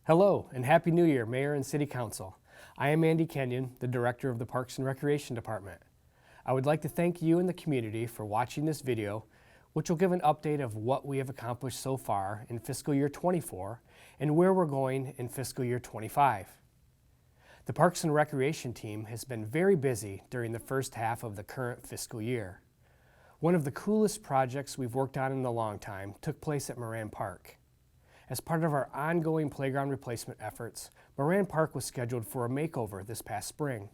Hello and Happy New Year, Mayor and City Council. I am Andy Kenyon, the Director of the Parks and Recreation Department. I would like to thank you and the community for watching this video, which will give an update of what we have accomplished so far in fiscal year 24 and where we're going in fiscal year 25. The Parks and Recreation team has been very busy during the first half of the current fiscal year. One of the coolest projects we've worked on in a long time took place at Moran Park. As part of our ongoing playground replacement efforts, Moran Park was scheduled for a makeover this past spring.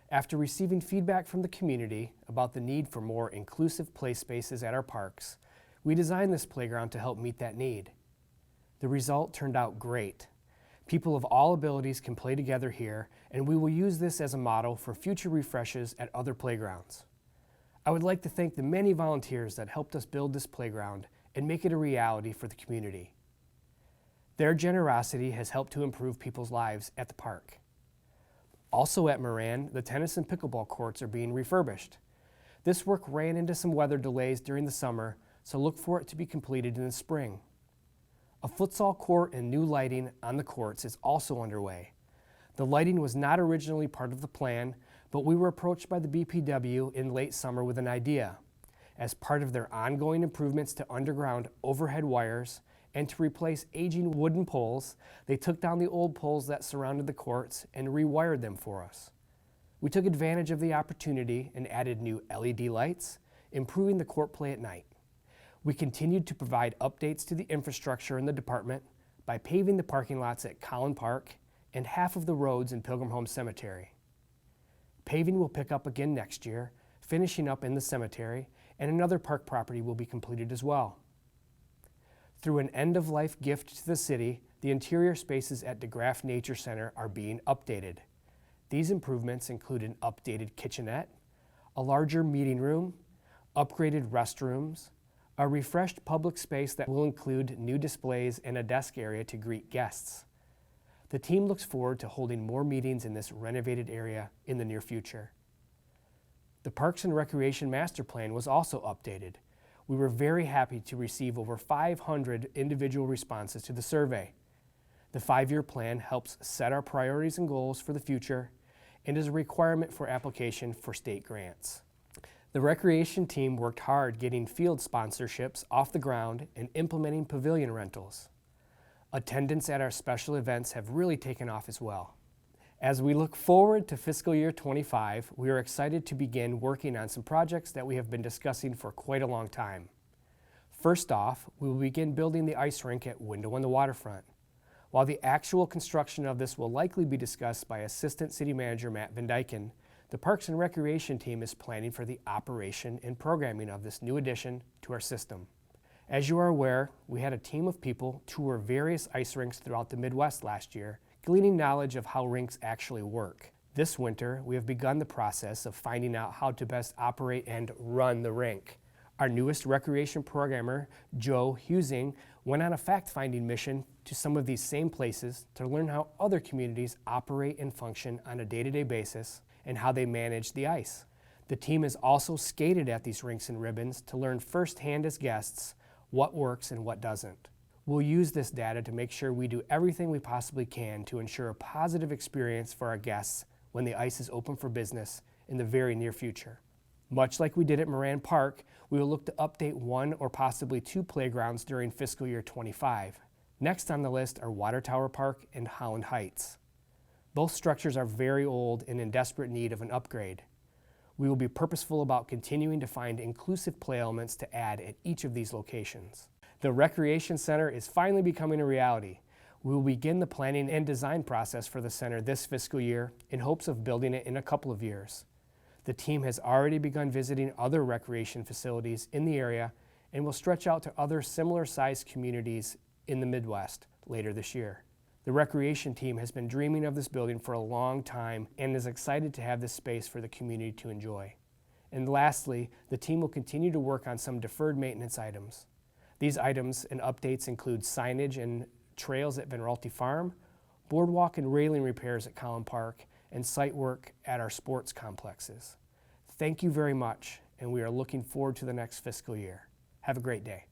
After receiving feedback from the community about the need for more inclusive play spaces at our parks, we designed this playground to help meet that need. The result turned out great. People of all abilities can play together here, and we will use this as a model for future refreshes at other playgrounds. I would like to thank the many volunteers that helped us build this playground and make it a reality for the community. Their generosity has helped to improve people's lives at the park. Also at Moran, the tennis and pickleball courts are being refurbished. This work ran into some weather delays during the summer, so look for it to be completed in the spring. A futsal court and new lighting on the courts is also underway. The lighting was not originally part of the plan, but we were approached by the BPW in late summer with an idea. As part of their ongoing improvements to underground overhead wires, and to replace aging wooden poles, they took down the old poles that surrounded the courts and rewired them for us. We took advantage of the opportunity and added new LED lights, improving the court play at night. We continued to provide updates to the infrastructure in the department by paving the parking lots at Holland Park and half of the roads in Pilgrim Home Cemetery. Paving will pick up again next year, finishing up in the cemetery, and another park property will be completed as well. Through an end-of-life gift to the city, the interior spaces at DeGraff Nature Center are being updated. These improvements include an updated kitchenette, a larger meeting room, upgraded restrooms, a refreshed public space that will include new displays and a desk area to greet guests. The team looks forward to holding more meetings in this renovated area in the near future. The Parks and Recreation Master Plan was also updated. We were very happy to receive over 500 individual responses to the survey. The 5-year plan helps set our priorities and goals for the future and is a requirement for application for state grants. The recreation team worked hard getting field sponsorships off the ground and implementing pavilion rentals. Attendance at our special events have really taken off as well. As we look forward to fiscal year 25, we are excited to begin working on some projects that we have been discussing for quite a long time. First off, we will begin building the ice rink at Window on the Waterfront. While the actual construction of this will likely be discussed by Assistant City Manager Matt Van Dyken, the Parks and Recreation team is planning for the operation and programming of this new addition to our system. As you are aware, we had a team of people tour various ice rinks throughout the Midwest last year, gleaning knowledge of how rinks actually work. This winter, we have begun the process of finding out how to best operate and run the rink. Our newest recreation programmer, Joe Husing, went on a fact-finding mission to some of these same places to learn how other communities operate and function on a day-to-day basis and how they manage the ice. The team has also skated at these rinks and ribbons to learn firsthand as guests what works and what doesn't. We'll use this data to make sure we do everything we possibly can to ensure a positive experience for our guests when the ice is open for business in the very near future. Much like we did at Moran Park, we will look to update 1 or possibly 2 playgrounds during fiscal year 25. Next on the list are Water Tower Park and Holland Heights. Both structures are very old and in desperate need of an upgrade. We will be purposeful about continuing to find inclusive play elements to add at each of these locations. The Recreation Center is finally becoming a reality. We will begin the planning and design process for the center this fiscal year in hopes of building it in a couple of years. The team has already begun visiting other recreation facilities in the area and will stretch out to other similar-sized communities in the Midwest later this year. The recreation team has been dreaming of this building for a long time and is excited to have this space for the community to enjoy. And lastly, the team will continue to work on some deferred maintenance items. These items and updates include signage and trails at Veneralty Farm, boardwalk and railing repairs at Collin Park, and site work at our sports complexes. Thank you very much, and we are looking forward to the next fiscal year. Have a great day.